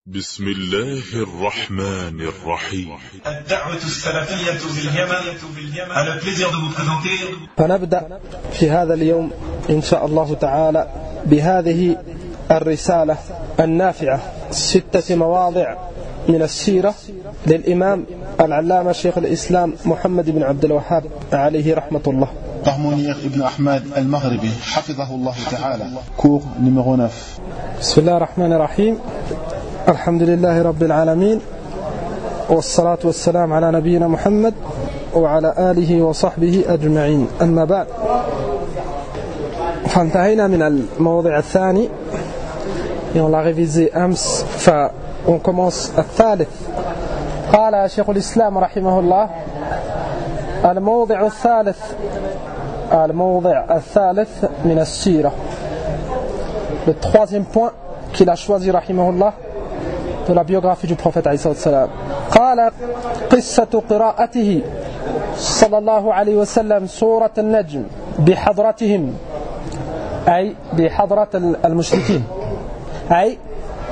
بسم الله الرحمن الرحيم. الدعوة السلفية باليمن على plaisir de vous présenter. فنبدأ في هذا اليوم إن شاء الله تعالى بهذه الرسالة النافعة 6 مواضع من السيرة للإمام العلامة شيخ الإسلام محمد بن عبد الوهاب عليه رحمة الله. Par Mounir ibn Ahmad al-Maghribi, hafidhahullah ta'ala, cours numéro 9. بسم الله الرحمن الرحيم. الحمد لله رب العالمين، والصلاة والسلام على نبينا محمد وعلى آله وصحبه أجمعين. أما بعد، فانتهينا من الموضع الثاني et on l'a révisé أمس، فon commence الثالث. قال شيخ الإسلام رحمه الله: الموضع الثالث من السيرة. Le troisième point qu'il a choisi rahimahullah de la biographie du prophète alayhi salam. قال قصة قراءته صلى الله عليه وسلم سورة النجم بحضرتهم، أي بحضرة المشركين. أي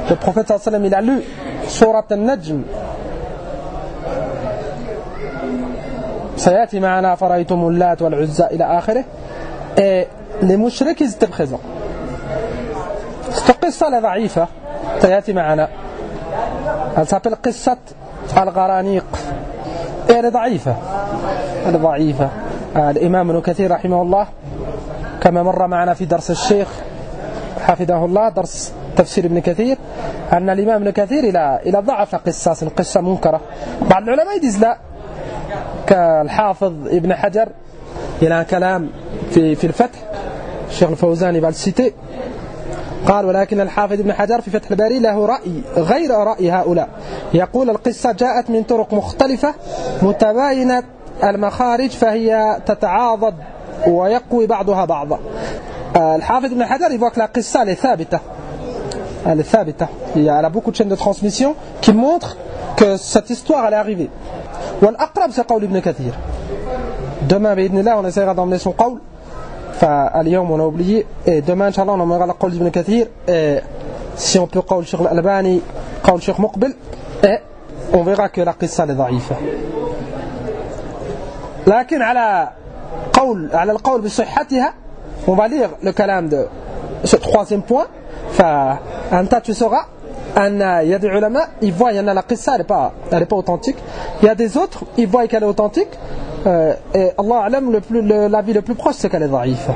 le prophète صلى الله عليه وسلم il a lu سورة النجم. سيأتي معنا فرأيتم اللات والعزى إلى آخره. Et les mushriks ils étaient présents. Cette قصة ضعيفة تأتي معنا. Elle s'appelle قصة الغرانيق. Elle est ضعيفة. الإمام ابن كثير رحمه الله كما مر معنا في درس الشيخ حفظه الله، درس تفسير ابن كثير، أن الإمام ابن كثير إلى ضعف قصة منكرة. بعض العلماء يدز لا، كالحافظ ابن حجر إلى كلام في الفتح، الشيخ الفوزاني بالسيتي قال: ولكن الحافظ ابن حجر في فتح الباري له رأي غير رأي هؤلاء، يقول: القصة جاءت من طرق مختلفة متباينة المخارج فهي تتعاضد ويقوي بعضها بعضا. الحافظ ابن حجر évoque la قصة elle est ثابتة. Il y a beaucoup de chaînes de transmission qui montrent que cette histoire elle est arrivée. والأقرب c'est قول ابن كثير. Demain بإذن الله on essaiera d'emmener son قول. فاليوم on a oublié, et demain inchallah on emmènera le قول d'Ibn Kathir, et si on peut قول Cheikh Al-Albani, قول Cheikh Muqbil, et on verra que la qissa est ضعيفة. لكن على القول بصحتها, on va lire le kalam de ce troisième point. فأنت tu sauras أن il y a des ulama, ils voient qu'il y en a la qissa elle est pas authentique. Il y a des autres, ils voient qu'elle est authentique. Et Allah alam, l'avis le plus proche c'est qu'elle est ضعيفة.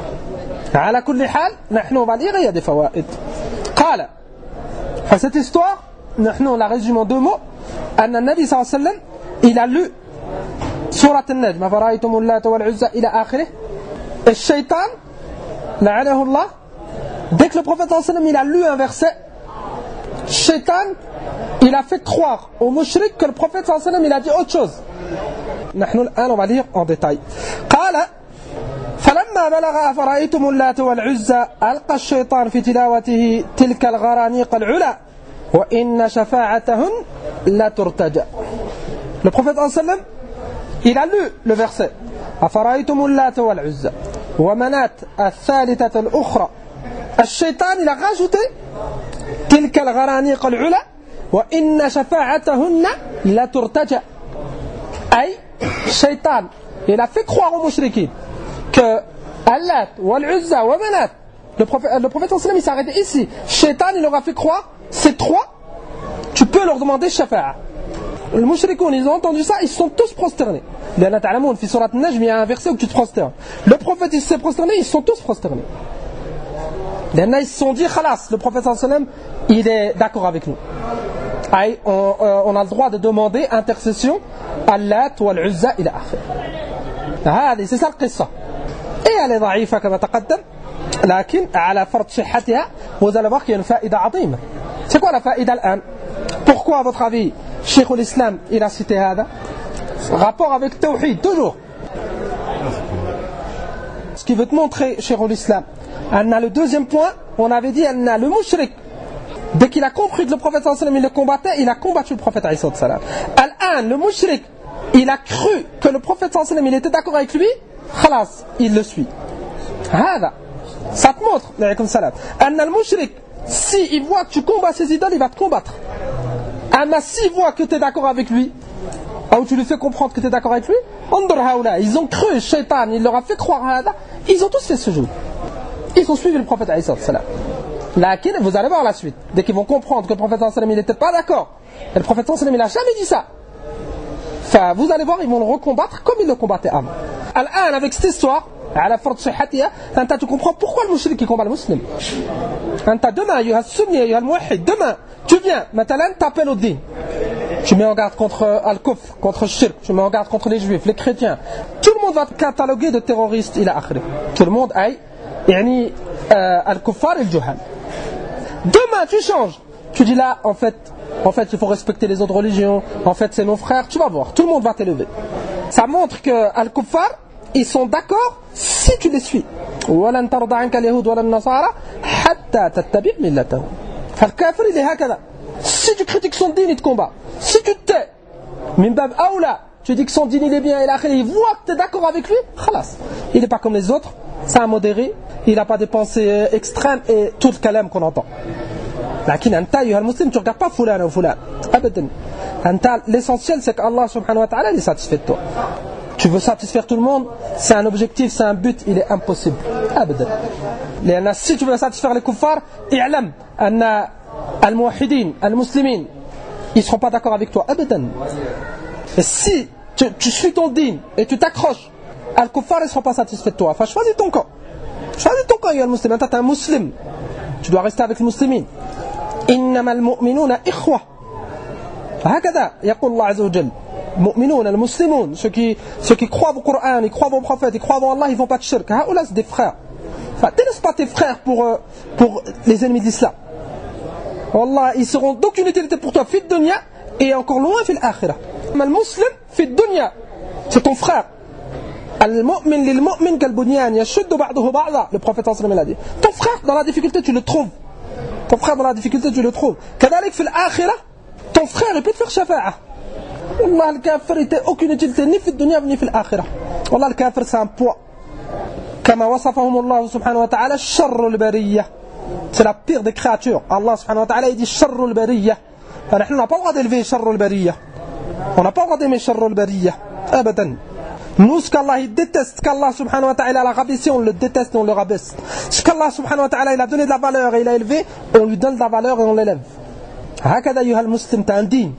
على كل حال نحن on va lire, il y a des fawaid. قال cette histoire, نحن on la résume en 2 mots. أن النبي صلى الله عليه وسلم il a lu سورة النجم فرأيتم اللات والعزى إلى آخره. الشيطان لعنه الله, dès que le prophète صلى الله عليه وسلم il a lu un verset, Shaitan il a fait croire aux mushriks que le prophète صلى الله عليه وسلم il a dit autre chose. نحن الآن on va lire en détail. قال: فلما بلغ أفرأيتم اللات والعزى ألقى الشيطان في تلاوته تلك الغرانيق العلا وإن شفاعتهن لا ترتجى. Le prophète صلى الله عليه وسلم il a lu le verset أفرأيتم اللات والعزى ومنات الثالثة الأخرى. الشيطان il a rajouté تلك الغرانيق العلا وإن شفاعتهن لا ترتجى. أي Shaitan, il a fait croire aux mushrikin que Allah, Wal-Uzza, wa Manat, le prophète sallam il s'est arrêté ici. Shaitan il leur a fait croire, ces 3, tu peux leur demander shafa'a. Les mushrikoun ils ont entendu ça, ils sont tous prosternés. Bien ta'lamoun, fi surat An-Najm il y a un verset où tu te prosternes. Le prophète il s'est prosterné, ils sont tous prosternés. Ils se sont dit khalas, le prophète sallam il est d'accord avec nous. On a le droit de demander intercession Allah والعزى إلى آخره. هذه c'est ça القصة. Et elle est ضعيفة كما تقدم, لكن على فرض صحتها vous allez voir qu'il y a une faïda عظيمة. C'est quoi la faïda الآن? Pourquoi à votre avis Cheikh l'Islam il a cité هذا? Rapport avec Tawhid toujours. Ce qui veut te montrer Cheikh l'Islam, on a le deuxième point, on avait dit on a le mushrik. Dès qu'il a compris que le prophète sallallahu alayhi wa sallam il le combattait, il a combattu le prophète alayhi wa sallam. Al-an, le mushrik, il a cru que le prophète sallallahu alayhi wa sallam il était d'accord avec lui, khalas, il le suit. Hada, ça te montre, alaykoum salam, an al-mushrik, si il voit que tu combats ses idoles, il va te combattre. Ama s'il voit que tu es d'accord avec lui, ou tu lui fais comprendre que tu es d'accord avec lui, ils ont cru, Shaitan, il leur a fait croire, ils ont tous fait ce jeu. Ils ont suivi le prophète alayhi salam. Lakin, vous allez voir la suite. Dès qu'ils vont comprendre que le prophète sallam il n'était pas d'accord, et le prophète sallam il n'a jamais dit ça, vous allez voir, ils vont le recombattre comme ils le combattaient avant. Al-an, avec cette histoire, à la force sihhatiha, tu comprends pourquoi le mushrik qui combat le musulman. Demain, il y a le sunni, il y a le muwahhid. Demain, tu viens, maintenant, t'appelles au din. Tu mets en garde contre al-kufr, contre le shirk, tu mets en garde contre les juifs, les chrétiens. Tout le monde va te cataloguer de terroriste, il a akhri. Tout le monde aille, al-kuffar et al-juhal. Demain, tu changes. Tu dis là, en fait, il faut respecter les autres religions. En fait, c'est nos frères. Tu vas voir, tout le monde va t'élever. Ça montre que al-kuffar, ils sont d'accord si tu les suis. وَلَنْ تَرْضَ عَنْكَ الْيَهُودُ وَلَا النَّصَارَى حَتَّى تَتَّبِعْ مِلَّتَهُمْ. فالكافر il est هكذا. Si tu critiques son dîn, il te combat. Si tu te tais, min bab aoula, tu dis que son dîn il est bien, il voit que tu es d'accord avec lui, khalas. Il n'est pas comme les autres, c'est un modéré, il n'a pas des pensées extrêmes et tout le kalam qu'on entend. Lakin anta ayyuha al-muslim, tu ne regardes pas fulana ou fulana. Abadan. L'essentiel c'est qu'Allah subhanahu wa ta'ala est satisfait de toi. Tu veux satisfaire tout le monde, c'est un objectif, c'est un but, il est impossible. Abadan. Si tu veux satisfaire les kuffars, i'lam anna al-muwahhidin, al-muslimin, ils ne seront pas d'accord avec toi. Abadan. Et si tu suis ton din et tu t'accroches, al-kuffar ils ne seront pas satisfaits de toi. Enfin, choisis ton camp. Choisis ton camp, il y a le musulman. Tu es un musulman. Tu dois rester avec les musulmans. إنما المؤمنون إخوة. هكذا يقول الله عز وجل. المؤمنون المسلمون, ceux qui croient au Coran, ils croient au prophète, ils croient en Allah, ils ne vont pas de shirk. Haoula, c'est des frères. Enfin, délaisse pas tes frères pour les ennemis d'Islam. Wallah, ils seront d'aucune utilité pour toi, fi dunya, et encore loin, fi l'akhirah. Mais le musulman, fi dunya, c'est ton frère. Al-mu'min lil-mu'min kal-bunyan, yashuddu ba'duhu ba'da. Le prophète sallallahu alayhi wa sallam a dit. Ton frère, dans la difficulté, tu le trouves. Ton frère dans la difficulté, tu le trouves. Kadalik fi l'akhirah, ton frère, il peut te faire shafa'a. Wallah, le kafir, il n'a aucune utilité, ni fi dunya, ni fi l'akhirah. Wallah, le kafir, c'est un poids. Kama wasafahum Allah subhanahu wa ta'ala, sharrul bariyah. C'est la pire des créatures. Allah subhanahu wa ta'ala, il dit sharrul bariyah. Alors, on n'a pas le droit d'élever sharrul bariyah. On n'a pas le droit d'aimer sharrul bariyah. Abadan. Nous, ce qu'Allah il déteste, ce qu'Allah subhanahu wa ta'ala a rabaissé, on le déteste et on le rabaisse. Ce qu'Allah subhanahu wa ta'ala il a donné de la valeur et il a élevé, on lui donne de la valeur et on l'élève. Hakada ayyuha al-muslim, t'as un din.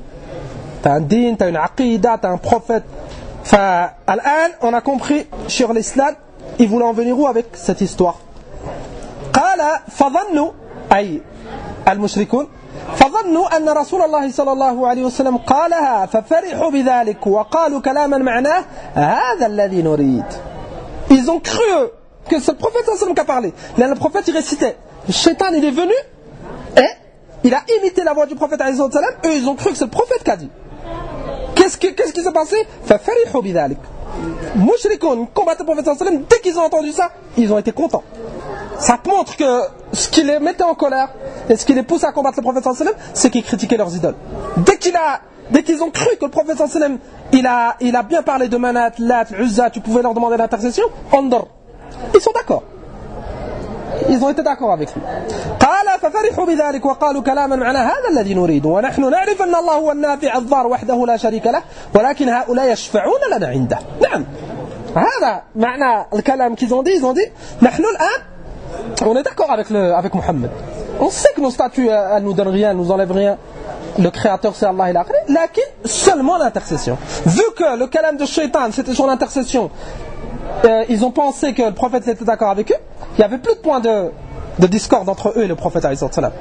T'as un din, t'as une aqida, t'as un prophète. Al-an, on a compris sur l'islam, il voulait en venir où avec cette histoire? Qala fadhannu, ay al-mushrikun, فظنوا أن رسول الله صلى الله عليه وسلم قالها ففرحوا بذلك وقالوا كلاما معناه هذا الذي نريد. Ils ont cru que c'est le prophète sallallahu alayhi wa sallam qui a parlé. Là, le prophète il récitait. Le shaitan il est venu et il a imité la voix du prophète sallallahu alayhi wa sallam. Eux ils ont cru que c'est le prophète qui a dit. Qu'est-ce qui s'est passé? ففرحوا بذلك. Mushrikoun, combattaient le prophète sallallahu alayhi wa sallam. Dès qu'ils ont entendu ça, ils ont été contents. Ça te montre que ce qui les mettait en colère et ce qui les pousse à combattre le prophète sallallahu alayhi wa sallam, c'est qu'ils critiquaient leurs idoles. Dès qu'ils ont cru que le prophète sallallahu alayhi wa sallam il a bien parlé de Manat, Lat, Uzza, tu pouvais leur demander l'intercession, Andor. Ils sont d'accord. Ils ont été d'accord avec lui. قال ففرحوا بذلك وقالوا كلاما معناه هذا الذي نريد ونحن نعرف أن الله هو النافع الضار وحده لا شريك له ولكن هؤلاء يشفعون لنا عنده. نعم. هذا معنى الكلام qu'ils ont dit, ils ont dit نحن الآن on est d'accord avec Mohammed. On sait que nos statuts elles nous donnent rien, elles nous enlèvent rien. Le créateur c'est Allah il a créé, lakin seulement l'intercession. Vu que le kalam de shaitan c'était sur l'intercession, ils ont pensé que le prophète était d'accord avec eux. Il n'y avait plus de point de discorde entre eux et le prophète alayhi salam.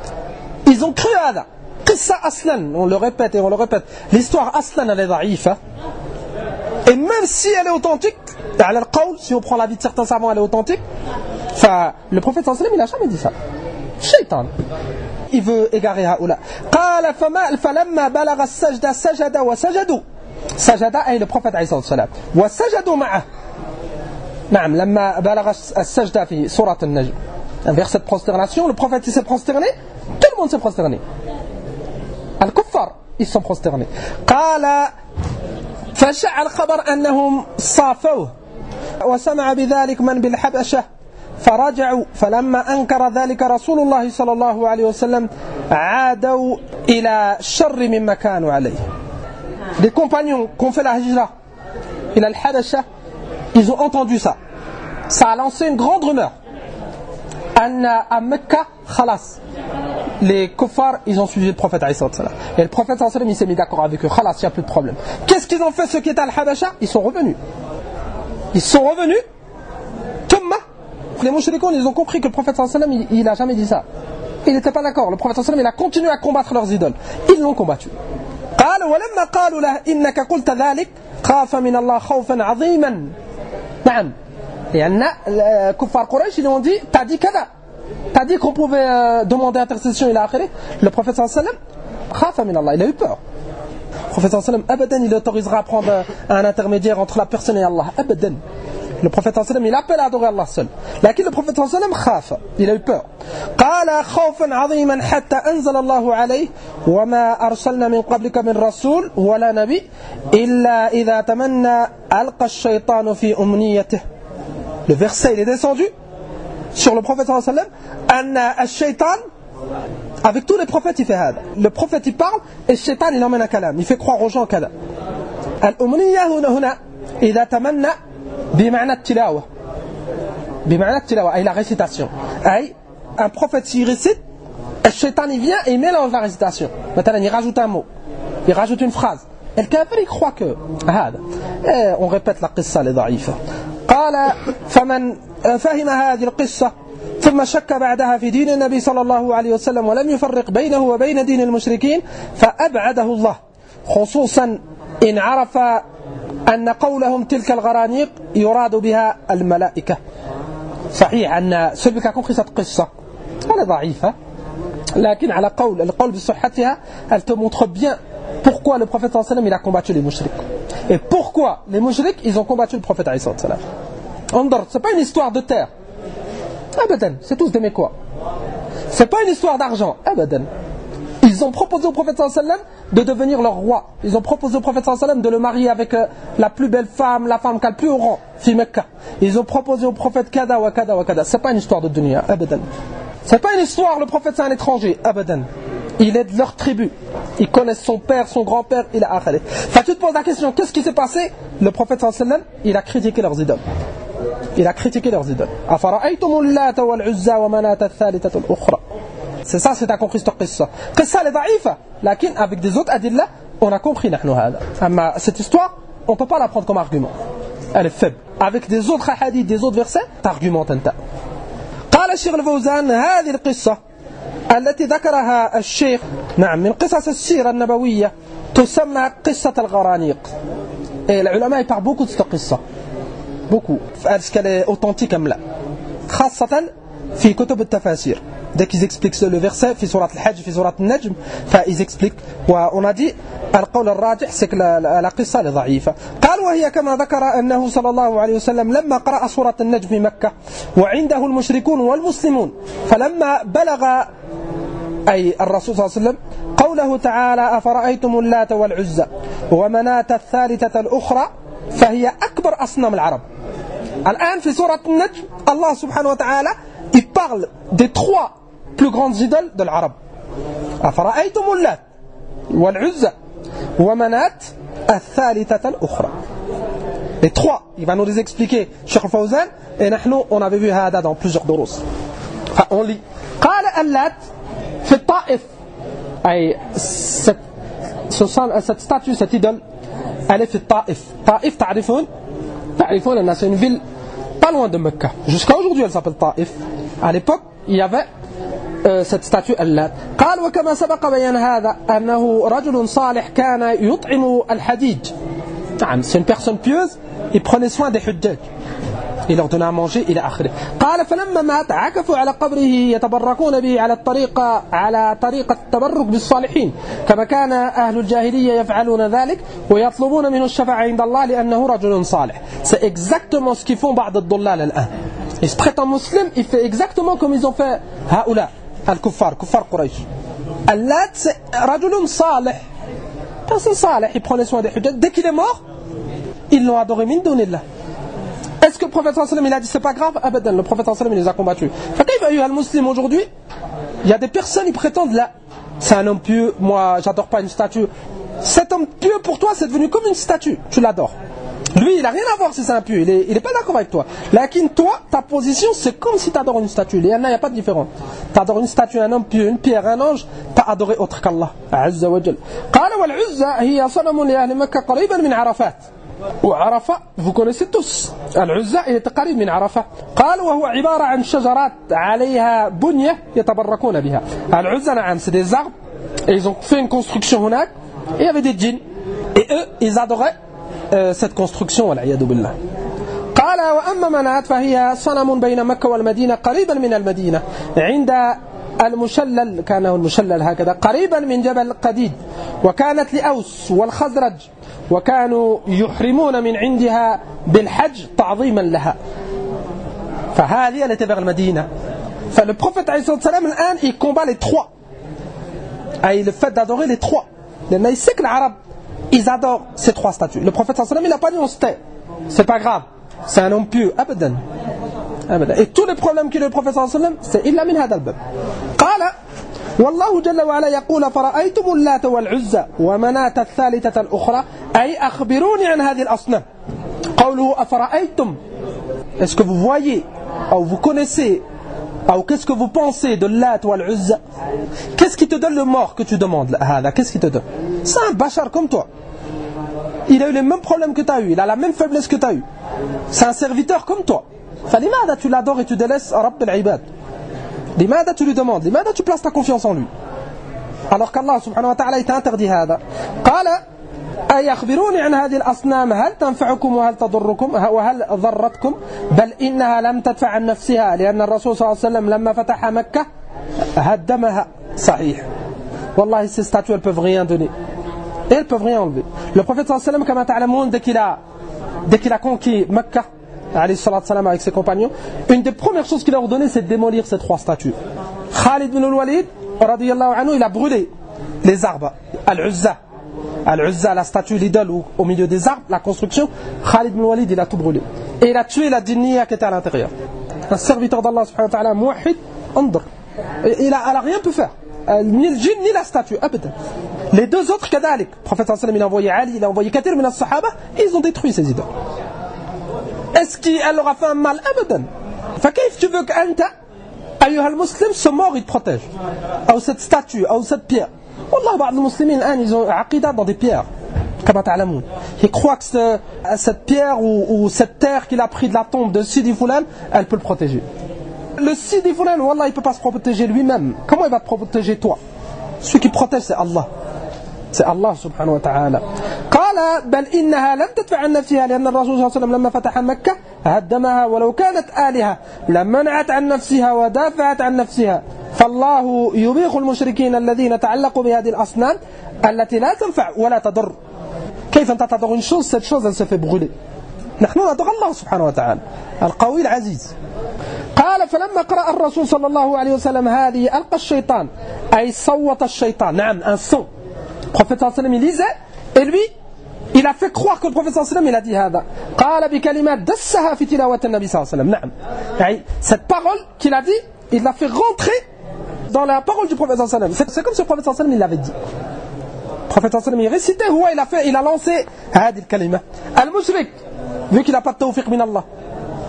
Ils ont cru à ça. Qissa aslan, on le répète et on le répète. L'histoire aslan elle est da'ifa. Et même si elle est authentique, si on prend l'avis de certains savants elle est authentique, le prophète sallallahu alayhi wa sallam il n'a jamais dit ça. Shaitan il veut égarer haoula. قال فلما بلغ السجدة سجد وسجدوا. سجد أي le prophète alayhi salam. وسجدوا معه. نعم لما بلغ السجدة في سورة النجم. Vers cette prosternation, le prophète il s'est prosterné, tout le monde s'est prosterné. Al-Kuffar ils sont prosternés. قال فشاع الخبر أنهم صافوه وسمع بذلك من بالحبشة فرجعوا فلما أنكر ذلك رسول الله صلى الله عليه وسلم عادوا إلى شر مما كانوا عليه. Les compagnons qui ont fait la hijra إلى الحبشة, ils ont entendu ça. Ça a lancé une grande rumeur. À Mecca, khalas, les kuffars, ils ont suivi le prophète alayhi salam. Et le prophète alayhi salam, il s'est mis d'accord avec eux. Khalas, il n'y a plus de problème. Qu'est-ce qu'ils ont fait ceux qui étaient à Al-Habasha? Ils sont revenus. Ils sont revenus. Tumma, les mouchrikoun, ils ont compris que le prophète alayhi salam, il n'a jamais dit ça. Il n'était pas d'accord. Le prophète alayhi salam, il a continué à combattre leurs idoles. Ils l'ont combattu. قال ولما قالوا له إنك قلت ذلك خاف من الله خوفا عظيما. نعم. Et les kuffar Quraysh, ils ont dit, t'as dit kada, t'as dit qu'on pouvait demander intercession, il a akhiré. Le prophète sallallahu alayhi wa sallam, khafa min Allah, il a eu peur. Le prophète sallallahu alayhi wa sallam, abadan, il autorisera à prendre un intermédiaire entre la personne et Allah, abadan. Le prophète sallallahu alayhi wa sallam, il appelle à adorer Allah seul. Lakin le prophète sallallahu alayhi wa sallam, khafa, il a eu peur. قال خوفا عظيما حتى أنزل الله عليه وما أرسلنا من قبلك من رسول ولا نبي إلا إذا تمنى ألقى الشيطان في أمنيته. Le verset il est descendu sur le prophète sallallahu alayhi wa sallam. Al-shaytan, avec tous les prophètes il fait hada. Le prophète il parle et le shaytan il emmène un kalam, il fait croire aux gens kada. Al-umniyya huna idha tamanna bima'na at-tilawa. Bima'na at-tilawa, ay la récitation. Ay un prophète s'il récite, le shaytan il vient et il mélange la récitation. Maintenant il rajoute un mot, il rajoute une phrase. Et le kafir il croit que hada. Et on répète la qissa les da'ifa. قال فمن فهم هذه القصة ثم شك بعدها في دين النبي صلى الله عليه وسلم ولم يفرق بينه وبين دين المشركين فأبعده الله خصوصا إن عرف أن قولهم تلك الغرانيق يراد بها الملائكة. صحيح أن celui qui a compris cette قصة elle est ضعيفة لكن على القول بصحتها elle te montre bien pourquoi le prophète sallallahu alayhi wa sallam il a combattu les mouchriks. Et pourquoi les mouchriks ils ont combattu le prophète sallallahu alayhi wa sallam. Andor, c'est pas une histoire de terre. Abadan, c'est tous des mécois. C'est pas une histoire d'argent. Abadan. Ils ont proposé au prophète sallallahu alayhi wa sallam de devenir leur roi. Ils ont proposé au prophète sallallahu alayhi wa sallam de le marier avec la plus belle femme, la femme qui a le plus haut rang, fi Mecca. Ils ont proposé au prophète kada wa kada wa kada. C'est pas une histoire de dunya. Abadan. C'est pas une histoire, le prophète c'est un étranger. Abadan. Il est de leur tribu. Ils connaissent son père, son grand-père, il a akhali. Enfin, tu te poses la question, qu'est-ce qui s'est passé? Le prophète sallallahu alayhi wa sallam, il a critiqué leurs idoles. Il a critiqué leurs idoles. C'est ça, c'est à compris cette qissa. Qissa elle est da'ifa, lakin avec des autres adillah, on a compris nahnu hada. Mais cette histoire, on ne peut pas la prendre comme argument. Elle est faible. Avec des autres hadiths, des autres versets, t'argumentes anta. قال الشيخ الفوزان هذه القصة التي ذكرها الشيخ نعم من قصص السيرة النبوية تسمى قصة الغرانيق. Et les ulama ils parlent beaucoup de cette qissa. Beaucoup. Est-ce qu'elle est authentique ou pas? خاصة في كتب التفاسير. Dès qu'ils expliquent le verset في سورة الحج في سورة النجم فإils expliquent. وon a dit القول الراجح c'est que la قصة est ضعيفة. قال وهي كما ذكر أنه صلى الله عليه وسلم لما قرأ سورة النجم في مكة وعنده المشركون والمسلمون فلما بلغ أي الرسول صلى الله عليه وسلم قوله تعالى أفرأيتم اللات والعزى ومناة الثالثة الأخرى فهي أكبر أصنام العرب. الآن في سورة النجم الله سبحانه وتعالى il parle des trois plus grandes idoles de l'arabe. أفرأيتم اللات والعزى ومناة الثالثة الأخرى. Les trois, il va nous les expliquer Cheikh Al-Fawzan et nous on avait vu هذا dans plusieurs دروس. Enfin, on lit قال اللات في الطائف أي cette statue, cette idole elle est في الطائف. طائف تعرفون أن c'est une ville pas loin de Mecca. Jusqu'à aujourd'hui elle s'appelle Taif. À l'époque il y avait cette statue Allat. قال وكما سبق بيان هذا أنه رجل صالح كان يطعم الحجيج. نعم c'est une personne pieuse, il prenait soin des حجاج. Il leur donnait à manger إلى آخره. قال فلما مات عكفوا على قبره يتبركون به على طريقة التبرك بالصالحين كما كان أهل الجاهلية يفعلون ذلك ويطلبون منه الشفاعة عند الله لأنه رجل صالح. C'est exactement ce qu'ils font بعض الضلال الآن. Il se prétend musulman, il fait exactement comme ils ont fait هؤلاء الكفار كفار قريش. اللات c'est رجل صالح. Personne صالح, il prend les soins des hujjat. Dès qu'il est mort, ils l'ont adoré min dunillah. Est-ce que prophète sallallahu alayhi wa sallam il a dit c'est pas grave, abadan, le prophète sallallahu alayhi wa sallam il les a combattus. Fakayf ayyuha al-muslim aujourd'hui, il y a des personnes qui prétendent là, c'est un homme pieux, moi j'adore pas une statue. Cet homme pieux pour toi c'est devenu comme une statue, tu l'adores. Lui, il n'a rien à voir si c'est un pieux, il n'est pas d'accord avec toi. Lakin toi, ta position, c'est comme si tu adores une statue. Il n'y a pas de différence. Tu adores une statue, un homme pieux, une pierre, un ange, tu as adoré autre qu'Allah. Azza wa Jal. Qala wal Uzza hiya sanamun li ahli Makkah qariban min Arafat. Ou Arafat, vous connaissez tous. Al-Uzza, il était qarib min Arafat. Qala wa huwa ibara an shajarat alayha bunya yatabarrakuna biha. Al-Uzza, na'am, c'est des arbres, et ils ont fait une construction hunak, et il y avait des djinns. Et eux, ils adoraient cette construction والعياذ بالله. قال وأما منات فهي صنم بين مكة والمدينة قريبا من المدينة عند المشلل، كان المشلل هكذا قريبا من جبل قديد، وكانت لأوس والخزرج وكانوا يحرمون من عندها بالحج تعظيما لها. فهذه التي vers المدينة. فle prophète عليه الصلاة والسلام الآن il combat les trois. Et le fait d'adorer les trois. Il sait que l'arabe ils adorent ces trois statues. Le prophète sallallahu alayhi wa sallam, il n'a pas dit on se tait. C'est pas grave. C'est un homme pieux. Abadan. Et tous les problèmes qu'il a le prophète sallallahu alayhi wa sallam, c'est illa min hadha al-bab. Qala والله جل وعلا يقول فرأيتم اللات والعزى ومناة الثالثة الأخرى أي أخبروني عن هذه الأصنام. قوله أفرأيتم. Est-ce que vous voyez ou vous connaissez ou qu'est-ce que vous pensez de Lat ou Al-Uzza? Qu'est-ce qui te donne le mort que tu demandes? Qu'est-ce qui te donne? C'est un bachar comme toi. Il a eu les mêmes problèmes que tu as eu. Il a la même faiblesse que tu as eu. C'est un serviteur comme toi. Falimada tu l'adores et tu délaisses Rabb al-Ibad. Limada tu lui demandes. Limada tu places ta confiance en lui. Alors qu'Allah subhanahu wa ta'ala il t'a interdit hada. Qala أيخبروني عن هذه الأصنام هل تنفعكم وهل تضركم وهل ضرتكم بل إنها لم تدفع عن نفسها لأن الرسول صلى الله عليه وسلم لما فتح مكة هدمها. صحيح. والله ces statues elles peuvent rien donner et elles peuvent rien enlever. Le prophète صلى الله عليه وسلم كما تعلمون dès qu'il a conquis Mecca alayhi salatu salam avec ses compagnons, une des premières choses qu'il a ordonné c'est de démolir ces trois statues. Khalid bin al-Walid radiyallahu anhu il a brûlé les arbres. Al-Uzza, la statue, l'idole au milieu des arbres, la construction, Khalid bin Walid il a tout brûlé. Et il a tué la djinniya qui était à l'intérieur. Un serviteur d'Allah subhanahu wa ta'ala, muwahhid, andr. Elle a rien pu faire. Ni le djinn, ni la statue, abadan. Les deux autres, kadalik. Le prophète sallallahu alayhi wa sallam, il a envoyé Ali, il a envoyé Kathir min as-sahaba, et ils ont détruit ces idoles. Est-ce qu'elle leur a fait un mal? Abadan. Fakayf tu veux qu'anta, ayyuha al-muslim, ce mort il te protège? Ou cette statue, ou cette pierre? Wallah, ba'd al-muslimin, ils ont aqidah dans des pierres. Comme ta'lamoun. Ils croient que cette pierre ou cette terre qu'il a pris de la tombe de Sidi Foulan, elle peut le protéger. Le Sidi Foulan, wallah, il ne peut pas se protéger lui-même. Comment il va te protéger toi? Celui qui protège, c'est Allah. C'est Allah subhanahu wa ta'ala. قال بل إنها لم تدفع عن نفسها لأن الرسول صلى الله عليه وسلم لما فتح مكة هدمها ولو كانت آلهة لمنعت عن نفسها ودافعت عن نفسها فالله يبيخ المشركين الذين تعلقوا بهذه الأصنام التي لا تنفع ولا تضر. كيف أنت تضر une chose, cette chose elle se fait brûler. نحن ندعو الله سبحانه وتعالى القوي العزيز. قال فلما قرأ الرسول صلى الله عليه وسلم هذه ألقى الشيطان أي صوت الشيطان. نعم un son. Le prophète sallallahu alayhi wa sallam il lisait et lui il a fait croire que le prophète sallallahu alayhi wa sallam il a dit هذا. قال بكلمات دسها في تلاوة النبي صلى الله عليه وسلم. نعم. يعني cette parole qu'il a dit il l'a fait rentrer dans la parole du prophète sallallahu alayhi wa sallam. C'est comme si le prophète sallallahu alayhi wa sallam il l'avait dit. Le prophète sallallahu alayhi wa sallam il récitait il a lancé هذه الكلمة. المشرك vu qu'il n'a pas de tawfiq min Allah,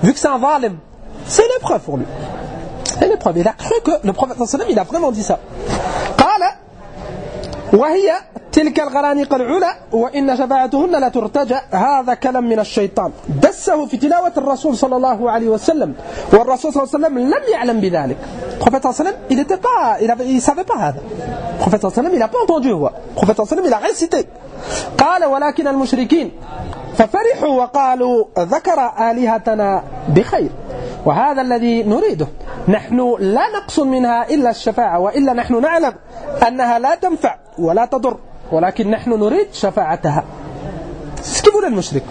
vu que c'est un zalim, c'est une épreuve pour lui. C'est une épreuve. Il a cru que le prophète sallallahu alayhi wa sallam il a vraiment dit ça. قال وهي تلك الغرانيق العلا وإن شفاعتهن لا ترتجى. هذا كلام من الشيطان دسه في تلاوة الرسول صلى الله عليه وسلم والرسول صلى الله عليه وسلم لم يعلم بذلك. Le prophète صلى الله عليه وسلم il savait pas هذا. Le prophète صلى الله عليه وسلم il a pas entendu. Le prophète صلى الله عليه وسلم il a récité. قال ولكن المشركين ففرحوا وقالوا ذكر آلهتنا بخير وهذا الذي نريده. نحن لا نقصد منها إلا الشفاعة وإلا نحن نعلم أنها لا تنفع ولا تضر ولكن نحن نريد شفاعتها. C'est ce qu'il voulait le mushrik.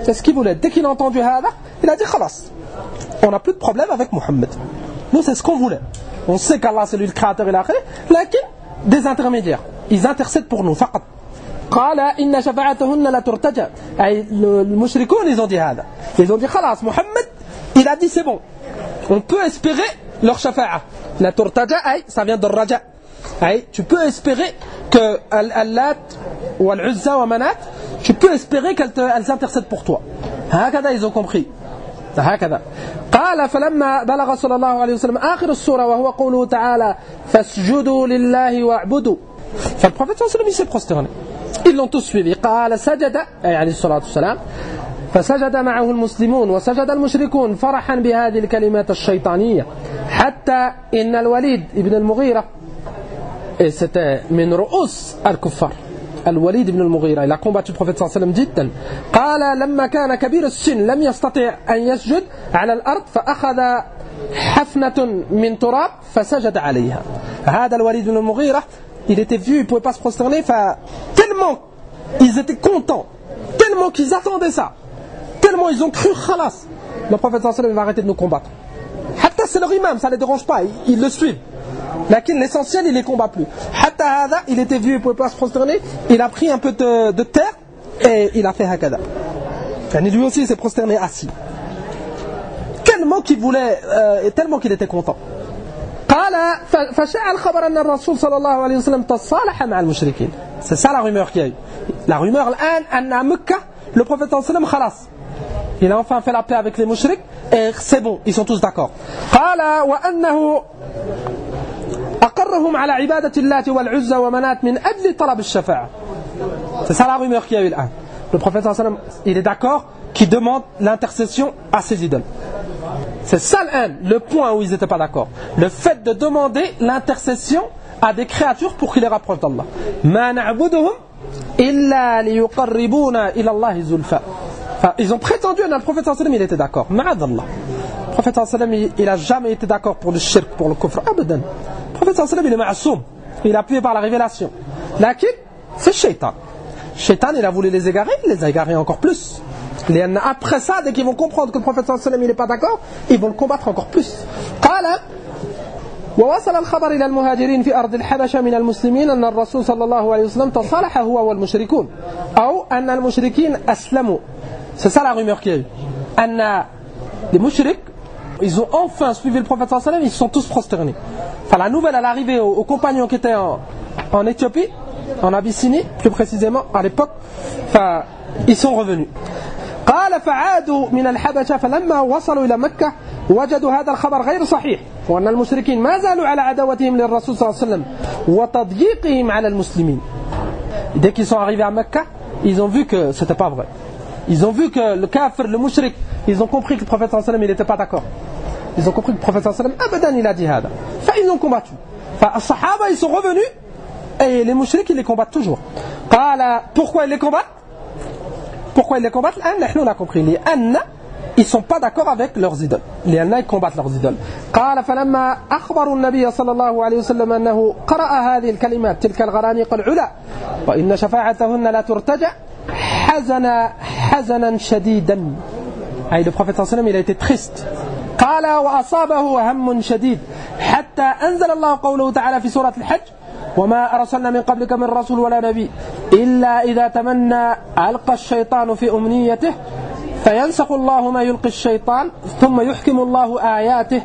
C'est ce qu'il voulait. Dès qu'il a entendu هذا, il a dit خلاص. On n'a plus de problème avec Mohammed. Nous c'est ce qu'on voulait. On sait qu'Allah c'est lui le créateur et l'akhir, lakin des intermédiaires. Ils intercèdent pour nous. فقط. قال إن شفاعتهن لا ترتجى. أي المشركون ils ont dit هذا. Ils ont dit خلاص Mohammed il a dit c'est bon, on peut espérer leur shafa'a. La turtaja, ça vient de raja. Tu peux espérer que Al-Lat ou Al-Uzza ou Manat, tu peux espérer qu'elles intercèdent pour toi. هكذا ils ont compris. هكذا قال فلما بلغ صلى الله عليه وسلم آخر السورة وهو قوله تعالى فاسجدوا لله واعبدوا. فالprophète صلى الله عليه وسلم il s'est prosterné. Ils l'ont tous suivi. قال سجد عليه الصلاة والسلام فسجد معه المسلمون وسجد المشركون فرحا بهذه الكلمات الشيطانية حتى إن الوليد ابن المغيرة et c'était من رؤوس الكفار. الوليد بن المغيرة il a combattu le prophète صلى الله عليه وسلم جدا. قال لما كان كبير السن لم يستطع أن يسجد على الأرض فأخذ حفنة من تراب فسجد عليها. هذا الوليد بن المغيرة il était vieux, il ne pouvait pas se prosterner. Tellement ils étaient contents, tellement qu'ils attendaient ça, tellement ils ont cru khalas, le prophète sallallahu alayhi wa sallam va arrêter de nous combattre. Hatta c'est leur imam, ça ne les dérange pas, ils le suivent. L'essentiel, il ne les combat plus. Hatta hada, il était vieux, il ne pouvait pas se prosterner, il a pris un peu de terre et il a fait hakada. Lui aussi il s'est prosterné assis. Tellement qu'il voulait, tellement qu'il était content. قال فشاع الخبر أن الرسول صلى الله عليه وسلم تصالح مع المشركين. C'est ça la rumeur qu'il y a eu. La rumeur الآن أن à Mecca le prophète صلى الله عليه وسلم خلاص il a enfin fait la paix avec les mushriks et c'est bon, ils sont tous d'accord. قال وأنه أقرهم على عبادة اللات والعزى ومنات من أجل طلب الشفاعة. C'est ça la rumeur qu'il y a eu الآن. Le prophète صلى الله عليه وسلم il est d'accord qu'il demande l'intercession à ses idoles. C'est ça le point où ils n'étaient pas d'accord. Le fait de demander l'intercession à des créatures pour qu'ils les rapprochent d'Allah. Ma na'buduhum illa liyuqarribuna ila Allah zulfa. Enfin, ils ont prétendu que le prophète sallallahu alayhi wa sallam il était d'accord. Ma'adallah. Le prophète sallallahu alayhi wa sallam il a jamais été d'accord pour le shirk, pour le kufr. Abadan. Le prophète sallallahu alayhi wa sallam il est ma'assoum. Il est appuyé par la révélation. Lakin, c'est shaitan. Shaitan il a voulu les égarer, il les a égarés encore plus. Après ça, dès qu'ils vont comprendre que le prophète sallallahu alayhi wa sallam il n'est pas d'accord, ils vont le combattre encore plus. قال ووصل الخبر إلى المهاجرين في أرض الحبشة من المسلمين أن الرسول صلى الله عليه وسلم تصالح هو والمشركون أو أن المشركين أسلموا. C'est ça la rumeur qu'il y a eu. أن les mushriks ils ont enfin suivi le prophète sallallahu alayhi wa sallam, ils se sont tous prosternés. Enfin la nouvelle elle est arrivée aux compagnons qui étaient en Éthiopie, en Abyssinie plus précisément à l'époque. Enfin ils sont revenus. قال فعادوا من الحبشة فلما وصلوا إلى مكة وجدوا هذا الخبر غير صحيح وأن المشركين ما زالوا على عداوتهم للرسول صلى الله عليه وسلم وتضييقهم على المسلمين. Dès qu'ils sont arrivés à Mecca, ils ont vu que c'était pas vrai. Ils ont vu que le kafir, le mushrik, ils ont compris que le prophète sallallahu alayhi wa sallam il n'était pas d'accord. Ils ont compris que le prophète sallallahu alayhi wa sallam abadan il a dit hada. Ils ont combattu. Les sahaba ils sont revenus et les mushriks ils les combattent toujours. قال pourquoi ils les combattent? Pourquoi ils les combattent? Nous on a compris. Les Anna, ils ne sont pas d'accord avec leurs idoles. Les Anna, ils combattent leurs idoles. قال فلما أخبروا النبي صلى الله عليه وسلم أنه قرأ هذه الكلمات تلك الغرانيق العلا وإن شفاعتهن لا ترتجى حزنا شديدا. Le prophète صلى الله عليه وسلم il a été triste. قال وأصابه هم شديد حتى أنزل الله قوله تعالى في سورة الحج وما أرسلنا من قبلك من رسول ولا نبي إلا إذا تمنى ألقى الشيطان في أمنيته فينسخ الله ما يلقي الشيطان ثم يحكم الله آياته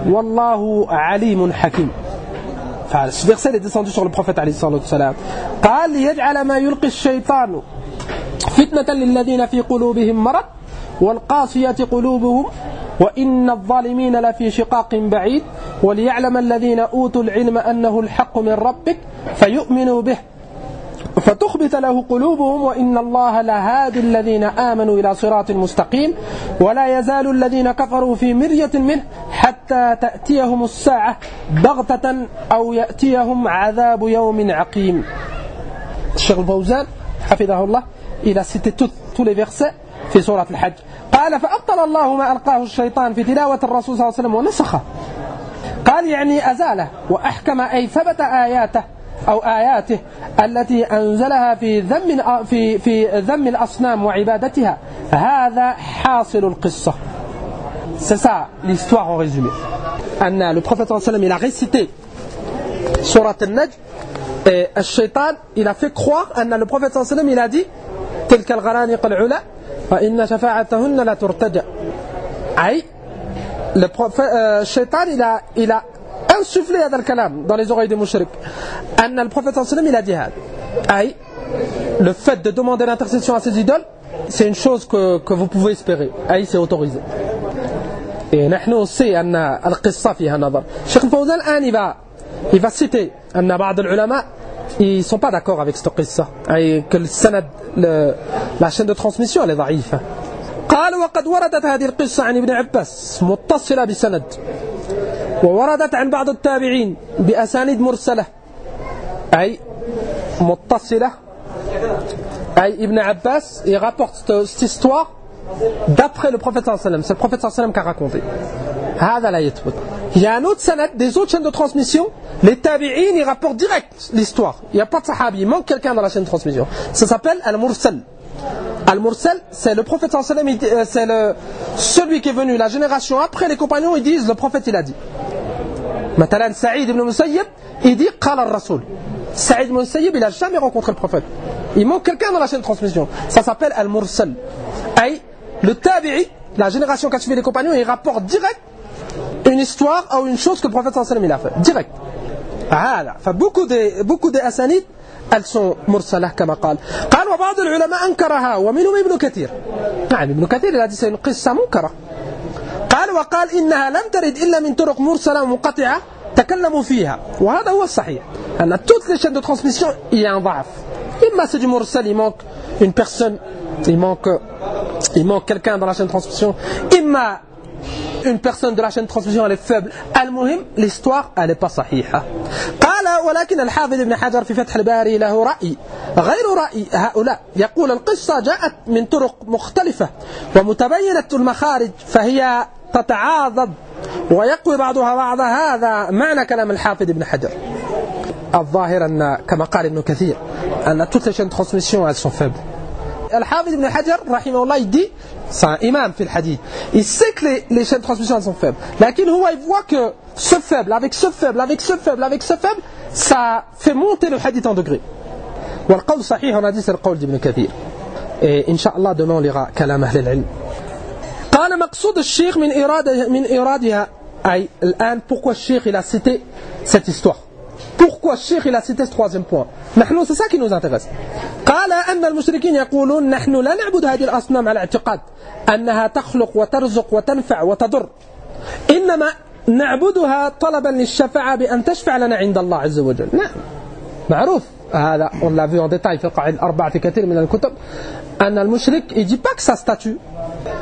والله عليم حكيم. Ce verset est descendu sur le prophète عليه الصلاة والسلام. قال ليجعل ما يلقي الشيطان فتنة للذين في قلوبهم مرض والقاسية قلوبهم وإن الظالمين لفي شقاق بعيد وليعلم الذين أوتوا العلم أنه الحق من ربك فيؤمنوا به فتخبت له قلوبهم وإن الله لهادي الذين آمنوا إلى صراط مستقيم ولا يزال الذين كفروا في مرية منه حتى تأتيهم الساعة بغتة أو يأتيهم عذاب يوم عقيم. الشيخ الفوزان حفظه الله il a cité tous les versets في سورة الحج. قال فأبطل الله ما ألقاه الشيطان في تلاوة الرسول صلى الله عليه وسلم ونسخه. قال يعني أزاله وأحكم أي ثبت آياته أو آياته التي أنزلها في ذم الأصنام وعبادتها. هذا حاصل القصة. C'est ça l'histoire en résumé. Le prophète صلى الله عليه وسلم il a récité Surat al-Najm et le shaitan il a fait croire le prophète صلى الله عليه وسلم il a dit تلك الغرانيق العلا فإن شفاعتهن لا ترتجى. أي le prophète Shaitan il a insufflé هذا الكلام dans les oreilles des mushriks. أن الprophète صلى الله عليه وسلم il a dit هذا. أي le fait de demander l'intercession à ses idoles, c'est une chose que vous pouvez espérer. أي c'est autorisé. Et نحن sait أن القصة فيها نظر. Cheikh Al-Fawzan الآن il va citer أن بعض العلماء ils sont pas d'accord avec cette قصة. أي que le sanad la chaîne de transmission elle est ضعيفة. قال وقد وردت هذه القصة عن ابن عباس متصلة بسند ووردت عن بعض التابعين بأسانيد مرسلة أي متصلة أي ابن عباس il rapporte cette histoire d'après le prophète sallallahu alayhi wa sallam. C'est le prophète sallallahu alayhi wa sallam qui a raconté. هذا لا يثبت. Il y a un autre sanad, des autres chaînes de transmission, les tabi'in ils rapportent direct l'histoire. Il n'y a pas de sahabi, il manque quelqu'un dans la chaîne de transmission. Ça s'appelle al-mursal. Al-mursal, c'est le prophète sallallahu alayhi wa sallam, c'est celui qui est venu la génération après les compagnons, ils disent le prophète il a dit. Matalan Saïd ibn Musayyib, il dit qala ar-rasul. Saïd ibn Musayyib, il n'a jamais rencontré le prophète. Il manque quelqu'un dans la chaîne de transmission. Ça s'appelle al-mursal. Aïe, le tabi'i, la génération qui a suivi les compagnons, il rapporte direct une histoire ou une chose que le prophète sallallahu alayhi wa sallam il a fait. Direct. Voilà. Enfin, beaucoup des asanid, elles sont mursalah كما قال. قال وبعض العلماء أنكرها ومنهم ابن كثير. نعم ابن كثير il a dit c'est une قصة منكرة. وقال إنها لم ترد إلا من طرق مرسلة ومنقطعة تكلموا فيها وهذا هو الصحيح أن toutes les chaînes de transmission il y a un ضعف. إما c'est du mursal, il manque une personne, il manque quelqu'un dans la chaîne de transmission, إما une personne de la chaîne de transmission elle est faible. المهم l'histoire elle n'est pas صحيحة. قال ولكن الحافظ ابن حجر في فتح الباري له رأي غير رأي هؤلاء يقول القصة جاءت من طرق مختلفة ومتبينة المخارج فهي تتعاضد ويقوي بعضها بعضا. هذا معنى كلام الحافظ ابن حجر. الظاهر أن كما قال ابن كثير أن toutes les chaînes de transmission elles sont faibles. الحافظ ابن حجر رحمه الله il dit, c'est un imam في الحديث, il sait que les chaînes de transmission elles sont faibles, لكن هو il voit que ce faible avec ce faible avec ce faible avec ce faible ça fait monter le hadith en degré. والقول صحيح on a dit c'est le قول d'Ibn Kathir. Et Inch'Allah demain on lira كلام أهل العلم. قال مقصود الشيخ من إرادها أي الآن pourquoi الشيخ il a cité cette histoire, pourquoi الشيخ il a cité ce troisième point. نحن c'est ça qui nous intéresse. قال أن المشركين يقولون نحن لا نعبد هذه الأصنام على اعتقاد أنها تخلق وترزق وتنفع وتضر إنما نعبدها طلبا للشفاعة بأن تشفع لنا عند الله عز وجل. نعم معروف هذا on l'a vu en détail في القواعد الأربعة في كثير من الكتب أن المشرك il dit pas que sa statue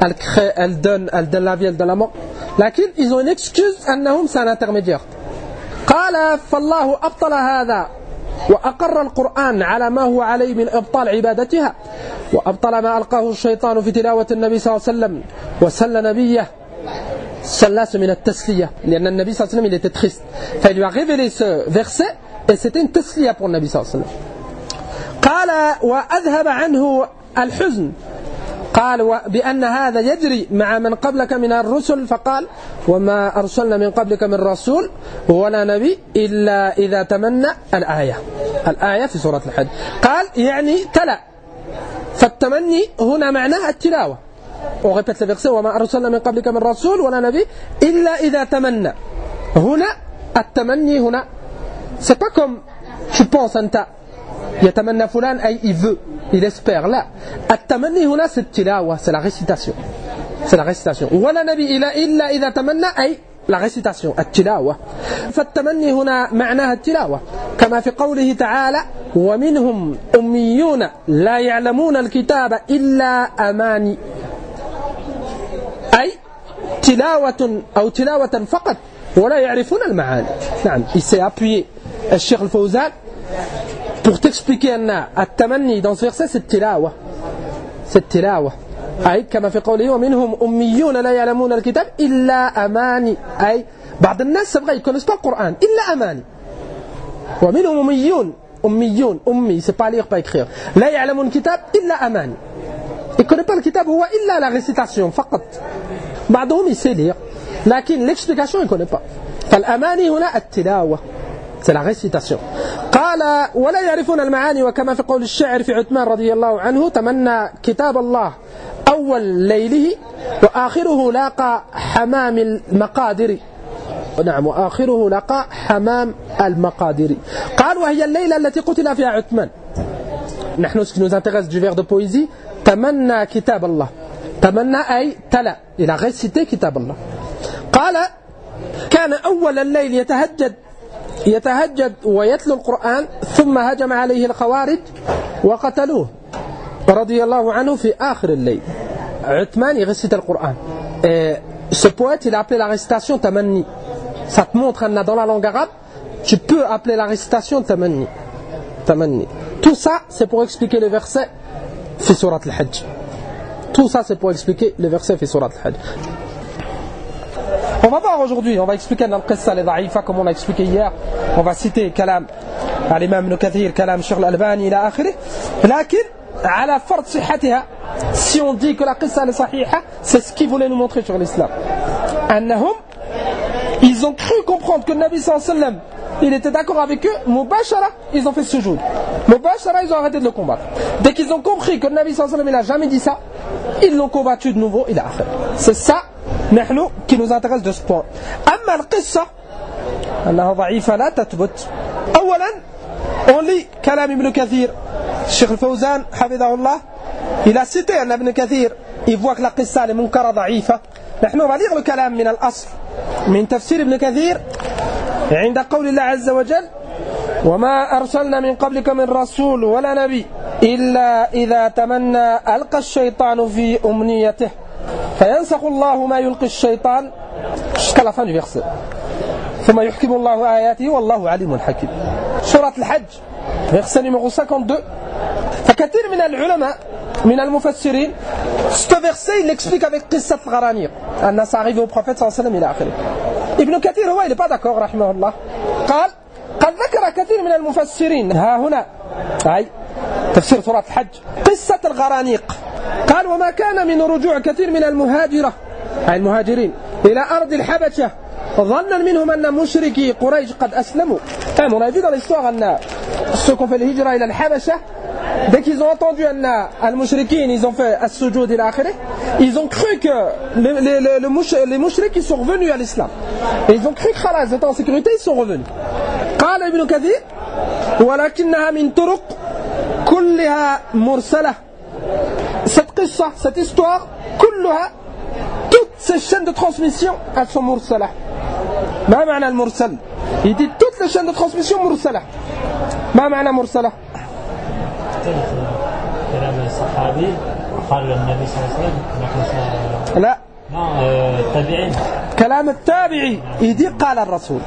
elle crée, elle donne la vie, elle donne la mort, لكن ils ont une excuse أنهم c'est un intermédiaire. قال فالله أبطل هذا وأقر القرآن على ما هو عليه من إبطال عبادتها وأبطل ما ألقاه الشيطان في تلاوة النبي صلى الله عليه وسلم وسل نبيه سلاس من التسلية لأن النبي صلى الله عليه وسلم il était triste, فil lui a révélé ce verset et c'était une tasliya pour le Nabi صلى الله عليه وسلم. قال وأذهب عنه الحزن قال بأن هذا يجري مع من قبلك من الرسل فقال وما أرسلنا من قبلك من رسول ولا نبي إلا إذا تمنى الآية في سورة الحج. قال يعني تلا, فالتمني هنا معناه التلاوة. On répète le verset وما أرسلنا من قبلك من رسول ولا نبي إلا إذا تمنى. هنا التمني هنا c'est pas comme tu penses أنت يتمنى فلان أي il veut, il espère. لا, التمني هنا c'est التلاوة, c'est la récitation, c'est la récitation. ولا نبي إلا إذا تمنى أي la récitation التلاوة. فالتمني هنا معناها التلاوة كما في قوله تعالى ومنهم أميون لا يعلمون الكتاب إلا أماني أي تلاوة أو تلاوة فقط ولا يعرفون المعاني. نعم, il s'est appuyé الشيخ الفوزان pour t'expliquer أن التمني dans ce verset c'est التلاوة, c'est التلاوة. أي كما في قوله ومنهم أميون لا يعلمون الكتاب إلا أماني أي بعض الناس c'est vrai ils connaissent pas le Coran إلا أماني. ومنهم أميون أمي c'est pas lire pas écrire لا يعلمون الكتاب إلا أماني, il connaît pas le kitab هو إلا la récitation فقط. بعضهم il sait lire لكن l'explication il connaît pas. فالأماني هنا التلاوة c'est la récitation. قال ولا يعرفون المعاني وكما في قول الشاعر في عثمان رضي الله عنه تمنى كتاب الله أول ليله وآخره لاقى حمام المقادر. نعم وآخره لقى حمام المقادر. قال وهي الليلة التي قتل فيها عثمان. نحن ce qui nous intéresse du vers de poésie تمنى كتاب الله. تمنى أي تلا. Il a récité كتاب الله. قال كان أول الليل يتهجد ويتلو القرآن ثم هجم عليه الخوارج وقتلوه رضي الله عنه في آخر الليل. عثمان il récite le Coran. Et ce poète il a appelé la récitation tamanni. Ça te montre dans la langue arabe, tu peux appeler la récitation tamanni. Tamanni. Tout ça c'est pour expliquer le verset fi surat al-Hajj. Tout ça c'est pour expliquer le verset fi surat al-Hajj. On va voir aujourd'hui, on va expliquer dans le qissa les da'ifa comme on a expliqué hier. On va citer kalam à l'imam Ibn Kathir, kalam Cheikh Al-Albani ila akhirih. Lakin ala fard sihhatiha, si on dit que la qissa est sahiha, c'est ce qu'il voulait nous montrer sur l'islam. Annahum, ils ont cru comprendre que le Nabi sallallahu alayhi wa sallam, il était d'accord avec eux, mubashara, ils ont fait sujoud. Mubashara, ils ont arrêté de le combattre. Dès qu'ils ont compris que le Nabi sallallahu alayhi wa sallam, il n'a jamais dit ça, ils l'ont combattu de nouveau, il a fait. C'est ça qui nous intéresse de ce point. أما القصة أنها ضعيفة لا تثبت. أولا on lit كلام ابن كثير. الشيخ الفوزان حفظه الله il a cité أن ابن كثير il voit que la قصة est منكرة ضعيفة. نحن on va lire le كلام من الأصل من تفسير ابن كثير عند قول الله عز وجل وما أرسلنا من قبلك من رسول ولا نبي إلا إذا تمنى ألقى الشيطان في أمنيته فينسخ الله ما يلقي الشيطان jusqu'à la fin du verset. ثم يحكم الله آياته والله عليم حكيم. سورة الحج verset numéro 52. فكثير من العلماء من المفسرين ce verset il l'explique avec قصة الغرانيق أن ça arrive au prophète صلى الله عليه وسلم إلى آخره. ابن كثير هو il n'est pas d'accord رحمه الله. قال قد ذكر كثير من المفسرين ها هنا أي تفسير سورة الحج قصة الغرانيق. قال وما كان من رجوع كثير من المهاجرة أي المهاجرين إلى أرض الحبشة ظنا منهم أن مشركي قريش قد أسلموا. On a vu dans l'histoire أن ceux qui ont fait l'hijra إلى الحبشة dès qu'ils ont entendu أن المشركين ils ont fait السجود إلى آخره ils ont cru que les mushriks ils sont revenus à l'islam et ils ont cru que خلاص ils étaient en sécurité ils sont revenus. قال ابن كثير ولكنها من طرق كلها مرسلة. Cette qissa, cette histoire, كلها, toutes ces chaînes de transmission, elles sont mursala. ما معنى المرسل؟ Il dit toutes les chaînes de transmission mursala. ما معنى مرسلة؟ كلام الصحابي قال النبي صلى الله عليه وسلم لا التابعين كلام التابعي il dit قال الرسول.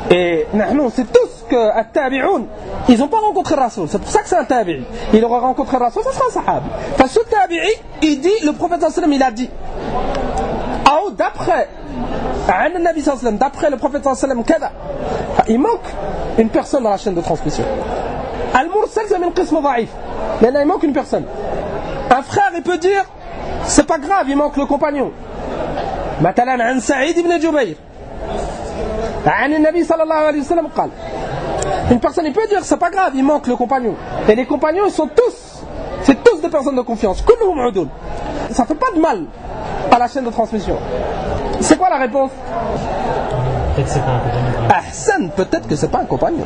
Et nous, c'est tous que التابعون ils n'ont pas rencontré le Rasoul. C'est pour ça que c'est un tabi'i. Il aurait rencontré le Rasoul, ça sera un sahabi. Parce que ce tabi'i, il dit, le prophète sallallahu alayhi wa sallam, il a dit d'après d'après le prophète sallallahu alayhi wa sallam, il manque une personne dans la chaîne de transmission. Al-Mursal, c'est min qism da'if. Mais là, il manque une personne. Un frère, il peut dire c'est pas grave, il manque le compagnon. Matalan, an Sa'id ibn Jubayr. عن النبي صلى الله عليه وسلم قال. Une personne il peut dire c'est pas grave, il manque le compagnon. Et les compagnons ils sont c'est tous des personnes de confiance. كلهم عدول. Ça fait pas de mal à la chaîne de transmission. C'est quoi la réponse? Peut-être que c'est pas un compagnon. Ahsan, peut-être que c'est pas un compagnon.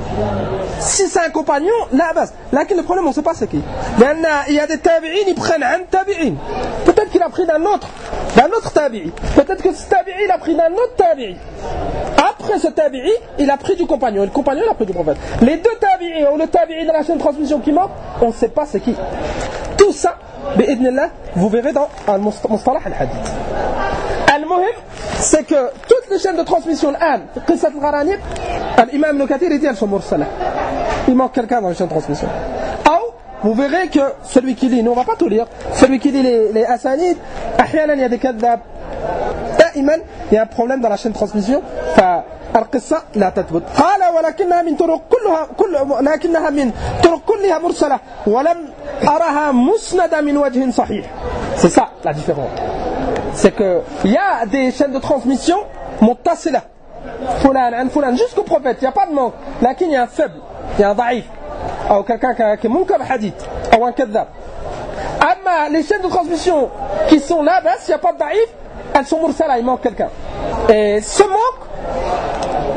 Si c'est un compagnon, là bas. Là le problème on sait pas c'est qui. Il y a des tabi'in, ils prennent un tabi'in. Peut-être qu'il a pris d'un autre tabi'i. Peut-être que ce tabi'i il a pris d'un autre tabi'i. Après ce tabi'i, il a pris du compagnon. Et le compagnon il a pris du prophète. Les deux tabi'i ou le tabi'i dans la chaîne de transmission qui manque, on ne sait pas c'est qui. Tout ça, bi'idnillah, vous verrez dans Mustalah al-Hadith. Al-Muhim, c'est que toutes les chaînes de transmission, Qissat al-Gharaniq, l'imam Ibn Kathir, elles sont mursala. Il manque quelqu'un dans les chaînes de transmission. Vous verrez que celui qui lit, nous on va pas tout lire, celui qui lit les asanid, ahyanan il y a des kadhab, da'iman il y a un problème dans la chaîne de transmission, فالقصة لا تثبت. قال ولكنها من طرق لكنها من طرق كلها مرسلة ولم أرها مسندة من وجه صحيح. C'est ça la différence. C'est que il y a des chaînes de transmission متصلة jusqu'au prophète, il n'y a pas de manque. Là, il y a un faible, il y a un daïf, ou quelqu'un qui est munkar hadith, ou un kadhab. Les chaînes de transmission qui sont là, il n'y a pas de daïf, elles sont mursala, il manque quelqu'un. Et ce manque,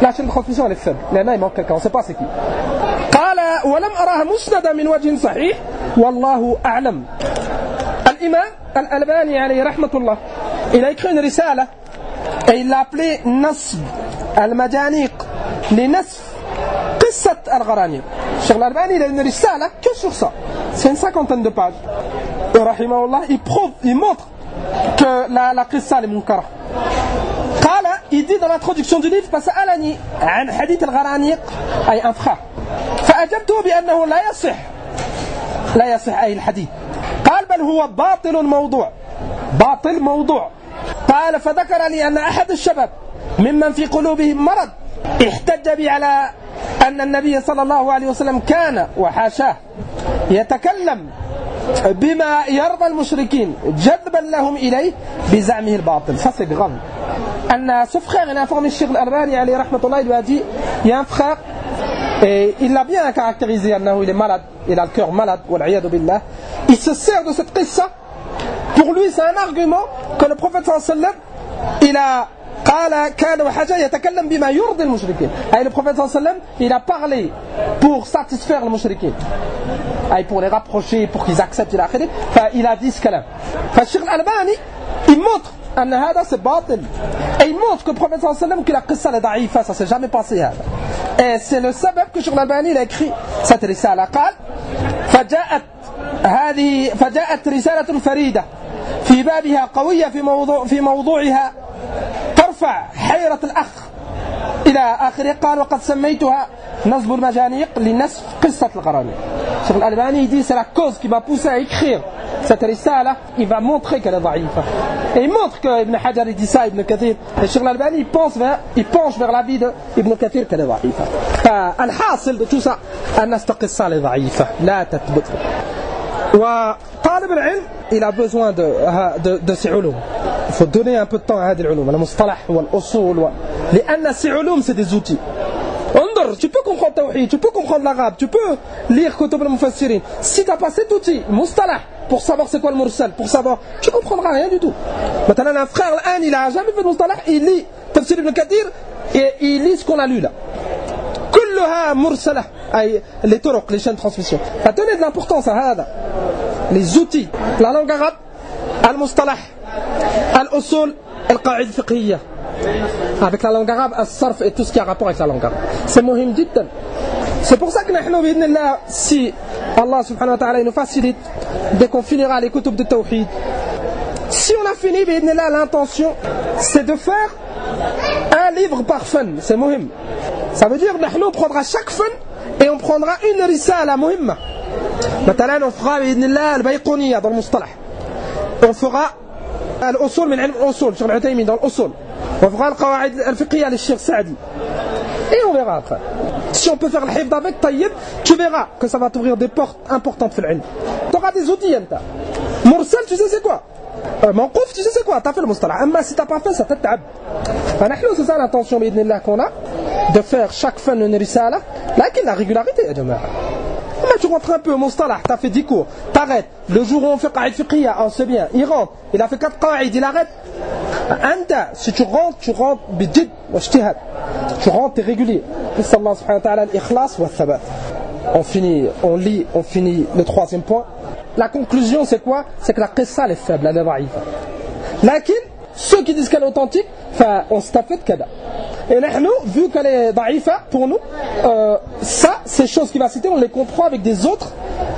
la chaîne de transmission elle est faible. Là, il manque quelqu'un, on ne sait pas c'est qui. قال ولم أراها مسندا من وجه صحيح والله أعلم. الإمام الألباني عليه رحمة الله, il a écrit une risala et il l'a appelé Nasb al-Majaniq li Nasf Qissat al-Gharaniq. Cheikh al-Albani il a une risala que sur ça. C'est une 50aine de pages. Et rahimahullah, il montre que la qissa est munkara. Qala, il dit dans l'introduction du livre, فسألني عن حديث الغرانيق أي un frère. فأجبته بأنه لا يصح أي الحديث. قال بل هو باطل موضوع. قال فذكر لي أن أحد الشباب ممن في قلوبهم مرض احتج بي على أن النبي صلى الله عليه وسلم كان وحاشاه يتكلم بما يرضى المشركين جذبا لهم إليه بزعمه الباطل. Ça c'est grave. Ce frère il a informé Cheikh al-Albani alayhi rahmatullah, il lui a dit il y a un frère et il l'a bien caractérisé, il est malade, il a le cœur malade, wal'iyadu billah. Il se sert de cette qissa. Pour lui c'est un argument que le prophète sallallahu alayhi wa sallam il a قال كان وحاجة يتكلم بما يرضي المشركين. Le prophète sallallahu alayhi wa sallam il a parlé pour satisfaire les mushrikin, pour les rapprocher, pour qu'ils acceptent il a dit ce kalam. Cheikh al-Albani il montre أن هذا c'est باطل, et il montre que le prophète sallallahu alayhi wa sallam que la qissa est daïfa, ça s'est jamais passé هذا. Et c'est le sabab que Cheikh al-Albani il a écrit cette risala. قال فجاءت رسالة فريدة في بابها قوية في موضوعها ترفع حيرة الأخ إلى آخره. قال وقد سميتها نصب المجانيق لنسف قصة الغرانيق. Cheikh al-Albani dit c'est la cause qui m'a poussé à écrire cette risala. Il va montrer qu'elle est daïfa, et il montre que Ibn Hajar dit ça, Ibn Kathir, et Cheikh al-Albani il penche vers l'avis de Ibn Kathir qu'elle est daïfa. فالحاصل de tout ça أن cette قصة est daïfa لا تثبت. وطالب العلم il a besoin de ces علوم. Il faut donner un peu de temps à هذه العلوم, المصطلح والأصول, لأن ces علوم c'est des outils. Tu peux comprendre Tawhid, tu peux comprendre l'arabe, tu peux lire Kutub al-Mufassirin. Si tu n'as pas cet outil, Mustalah, pour savoir c'est quoi le Mursal, pour savoir, tu ne comprendras rien du tout. Maintenant, un frère, il n'a jamais fait de Mustalah, il lit Tafsir ibn Kathir et il lit ce qu'on a lu là. Kulluha Mursalah, les turuq, les chaînes de transmission. Donnez de l'importance à ça. Les outils, la langue arabe, al-Mustalah, al-Usul, al-Qa'id fiqhiyya. Avec la langue arabe, al-sarf et tout ce qui a rapport avec la langue arabe. C'est muhim jiddan. C'est pour ça que nous, si Allah subhanahu wa ta'ala nous facilite, dès qu'on finira les kutub de tawhid, si on a fini, l'intention, c'est de faire un livre par fan. C'est muhim. Ça veut dire que nous prendra chaque fan et on prendra une risala muhimma. Maintenant, on fera al-Bayquniya dans le mustalah. On fera al-Usul min al-Usul, Cheikh al-Uthaymin dans l'Usul. On fera al-Qawa'id al-Fiqhiyya de Cheikh Saadi. Et on verra après. Si on peut faire le hifd avec Tayyib, tu verras que ça va t'ouvrir des portes importantes dans l'ilm. Tu auras des outils. Mursal, tu sais c'est quoi? Mawqouf, tu sais c'est quoi? Tu as fait le mustalah. Mais si tu n'as pas fait ça, tu t'as. C'est ça l'intention qu'on a, de faire chaque fin une risala. Là, la régularité, tu rentres un peu au mustalah, tu as fait 10 cours, t'arrêtes. Le jour où on fait qa'id fiqhiyya, on sait bien, il rentre, il a fait 4 qa'id, il arrête. Si tu rentres bidjid wa ijtihad. Tu rentres, t'es régulier. Inch'Allah subhanahu wa ta'ala al-ikhlas wa thabat. On finit le troisième point. La conclusion c'est quoi? C'est que la qissa elle est faible, elle est daïfa. Lakin, ceux qui disent qu'elle est authentique, on s'est fait kada. Et nous, vu qu'elle est daïfa pour nous, ça, ces choses qu'il va citer, on les comprend avec des autres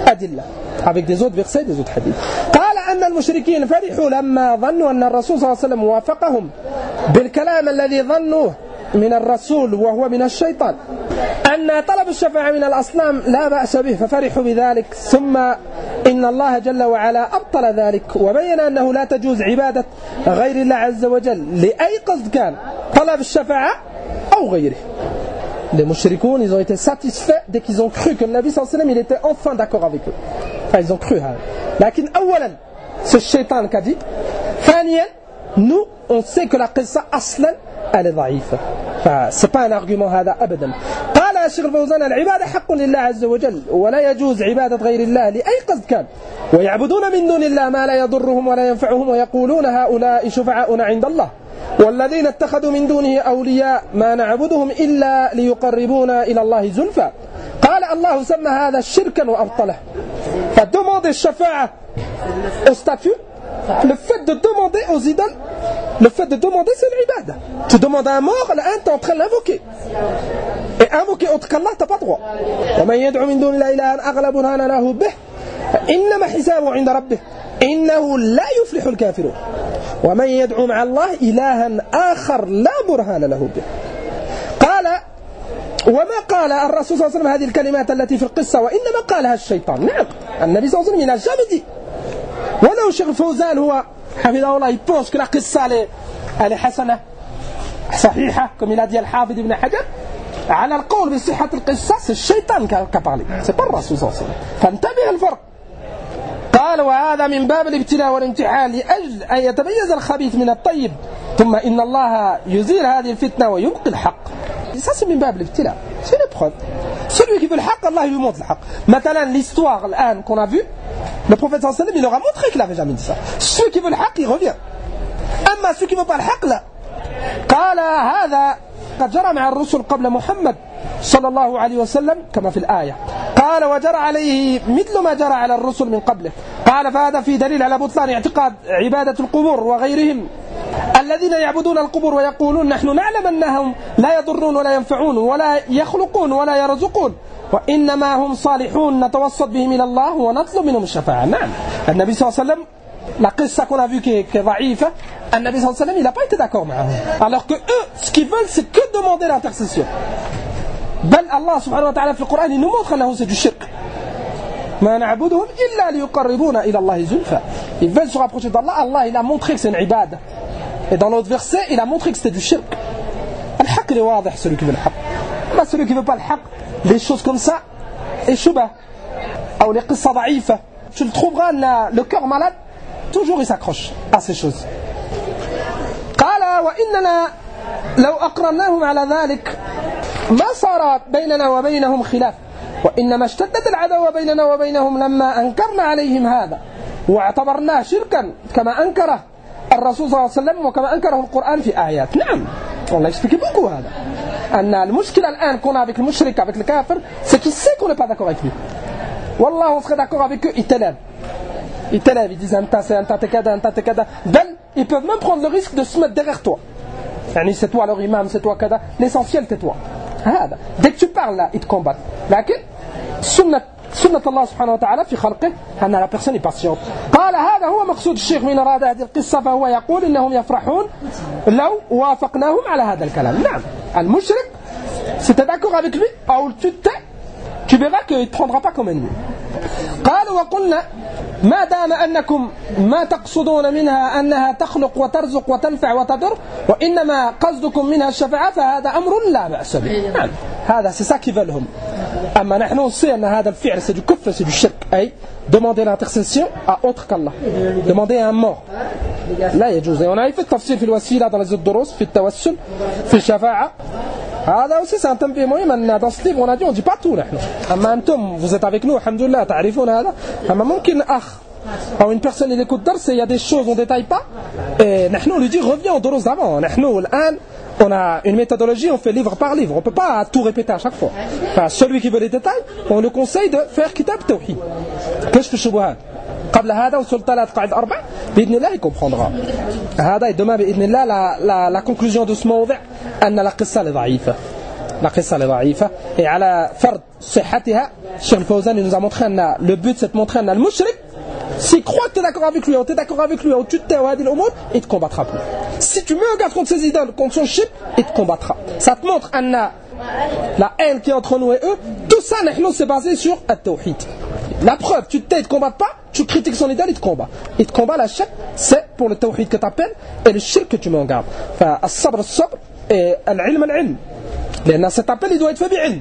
adillah, avec des autres versets, des autres hadiths. قال أن المشركين فرحوا لما ظنوا أن الرسول صلى الله عليه وسلم وافقهم بالكلام الذي ظنوه من الرسول وهو من الشيطان أن طلب الشفاعة من الأصنام لا بأس به ففرحوا بذلك ثم إن الله جل وعلا أبطل ذلك وبين أنه لا تجوز عبادة غير الله عز وجل لأي قصد كان طلب الشفاعة أو غيره. Les mushrikoun, ils ont été satisfaits dès qu'ils ont cru que le Nabi sallallahu alayhi wa sallam il était enfin d'accord avec eux. Enfin, ils ont cru. Lakin awalan, c'est shaitan qui a dit. Thaniyan, nous, on sait que la qissa aslan, elle est daïfa. فسي با ان ارغيومون هذا ابدا. قال الشيخ الفوزان العباده حق لله عز وجل ولا يجوز عباده غير الله لاي قصد كان، ويعبدون من دون الله ما لا يضرهم ولا ينفعهم ويقولون هؤلاء شفعاؤنا عند الله والذين اتخذوا من دونه اولياء ما نعبدهم الا ليقربونا الى الله زلفى. قال الله سمى هذا شركا وابطله. فدemander الشفاعه au statut, le fait de demander aux idoles, le fait de demander c'est l'ibada. Tu demandes à un mort, là tu es en train de l'invoquer. Et invoquer autre qu'Allah, tu n'as pas droit. ومن يدعو من دون الله إلها أغلب برهان له به إنما حسابه عند ربه إنه لا يفلح الكافرون ومن يدعو مع الله إلها آخر لا برهان له به. قال وما قال الرسول صلى الله عليه وسلم هذه الكلمات التي في القصة وإنما قالها الشيطان. نعم النبي صلى الله عليه وسلم n'a jamais dit. ولو الشيخ الفوزان هو حفظه الله il pense que la qissa elle est حسنة صحيحة comme il a dit الحافظ ابن حجر على القول بصحة القصة c'est الشيطان qui a parlé c'est pas الرسول صلى الله عليه وسلم. فانتبه الفرق. قال وهذا من باب الابتلاء والامتحان لأجل أن يتميز الخبيث من الطيب ثم إن الله يزيل هذه الفتنة ويبقي الحق. Ça c'est من باب الابتلاء, c'est l'épreuve. Celui qui veut le haqq, Allah lui montre le haqq. Maintenant l'histoire l'an qu'on a vu, le prophète sallallahu alayhi wa sallam il leur a montré qu'il n'avait jamais dit ça. Celui qui veut le haqq il revient. أما celui qui ne veut pas le haqq là. قال هذا قد جرى مع الرسل قبل محمد صلى الله عليه وسلم كما في الآية. قال وجرى عليه مثل ما جرى على الرسل من قبله. قال فهذا في دليل على بطلان اعتقاد عبادة القبور وغيرهم الذين يعبدون القبور ويقولون نحن نعلم أنهم لا يضرون ولا ينفعون ولا يخلقون ولا يرزقون وإنما هم صالحون نتوسط بهم إلى الله ونطلب منهم الشفاعة. نعم النبي صلى الله عليه وسلم la qissa qu'on a vu qui est ضعيفة, النبي صلى الله عليه وسلم il n'a pas été d'accord معهم alors que eux ce qu'ils veulent c'est que demander l'intercession. بل الله سبحانه وتعالى في القرآن il nous montre أنه c'est du shirk. ما نعبدهم إلا ليقربونا إلى الله زلفى. Ils veulent se rapprocher d'Allah. Allah il a montré que c'est une ibad. Et dans l'autre verset il a montré que c'était du shirk. الحق est واضح celui qui veut le haqq. Mais celui qui veut pas le haqq, les choses comme ça et shubha ou les qissa ضعيفة tu le trouveras le cœur malade toujours il s'accroche à ces choses. قال وإننا لو أقررناهم على ذلك ما صار بيننا وبينهم خلاف وإنما اشتدت العداوة بيننا وبينهم لما أنكرنا عليهم هذا واعتبرناه شركا كما أنكره الرسول صلى الله عليه وسلم وكما أنكره القرآن في آيات. نعم on l'a expliqué beaucoup هذا أن المشكلة الآن qu'on a avec le mushrik avec le kafir c'est qu'il sait qu'on n'est pas d'accord avec lui. Wallah on serait d'accord avec eux, ils t'élèvent, ils disent anta c'est anta t'es kada. Ils peuvent même prendre le risque de se mettre derrière toi. C'est toi leur imam, c'est toi kada. L'essentiel c'est toi. Dès que tu parles là, ils te combattent. لكن سنة الله سبحانه وتعالى في خلقه أن la personne est patiente. قال هذا هو مقصود الشيخ من أراد هذه القصة فهو يقول إنهم يفرحون لو وافقناهم على هذا الكلام. نعم المشرك si tu es d'accord avec lui ou tu te tais tu verras qu'il ne te prendra pas comme ennemi. قالوا وقلنا ما دام أنكم ما تقصدون منها أنها تخلق وترزق وتنفع وتضر وإنما قصدكم منها الشفاعة فهذا أمر لا بأس به. نعم هذا c'est ça qu'ils veulent هم. أما نحن on sait أن هذا الفعل c'est du kufr, c'est du shirk. أي demander l'intercession à autre qu'Allah, demander à un mort لا يجوز. On a fait التفسير في الوسيلة dans les autres دروس في التوسل في الشفاعة. هذا aussi c'est un thème مهم. Dans ce livre on dit pas tout نحن. أما أنتم vous êtes avec nous الحمد لله تعرفون هذا. أما ممكن أخ أو une personne il écoute درس il y a des choses on détaille pas et نحن on lui dit reviens aux دروس d'avant. نحن الآن on a une méthodologie, on fait livre par livre, on ne peut pas tout répéter à chaque fois. Enfin, celui qui veut les détails, on le conseille de faire kitab tawhid. كشف الشبهات. قبل هذا وصلت ثلاث قاعدة أربع بإذن الله comprendra. هذا demain بإذن الله la conclusion de ce موضوع أن القصة ضعيفة. La qissa est ضعيفة et على فرض صحتها Cheikh Al-Fawzan nous a montré أن le but c'est de montrer أن المشرك s'il croit que tu es d'accord avec lui, ou tu es d'accord avec lui, ou tu te tais, il ne te combattra plus. Si tu mets en garde contre ses idoles, contre son shirk, il te combattra. Ça te montre la haine qui est entre nous et eux. Tout ça, c'est basé sur at-tawhid. La preuve, tu te tais, il ne te combat pas, tu critiques son idole, il te combat. Il te combat, la shirk, c'est pour le tawhid que tu appelles et le shirk que tu mets en garde. As-sabr et al-ilm. Cet appel, il doit être fait bi'ilm.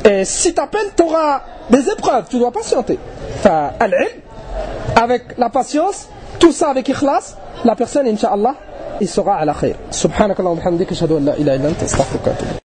Et si tu appelles, tu auras des épreuves, tu dois patienter. Al-ilm, avec la patience, tout ça avec ikhlas, la personne, incha'Allah, il sera à la khayr. Subhanakallah wa bihamdika ashhadu an la ilaha illa anta astaghfiruka wa atubu.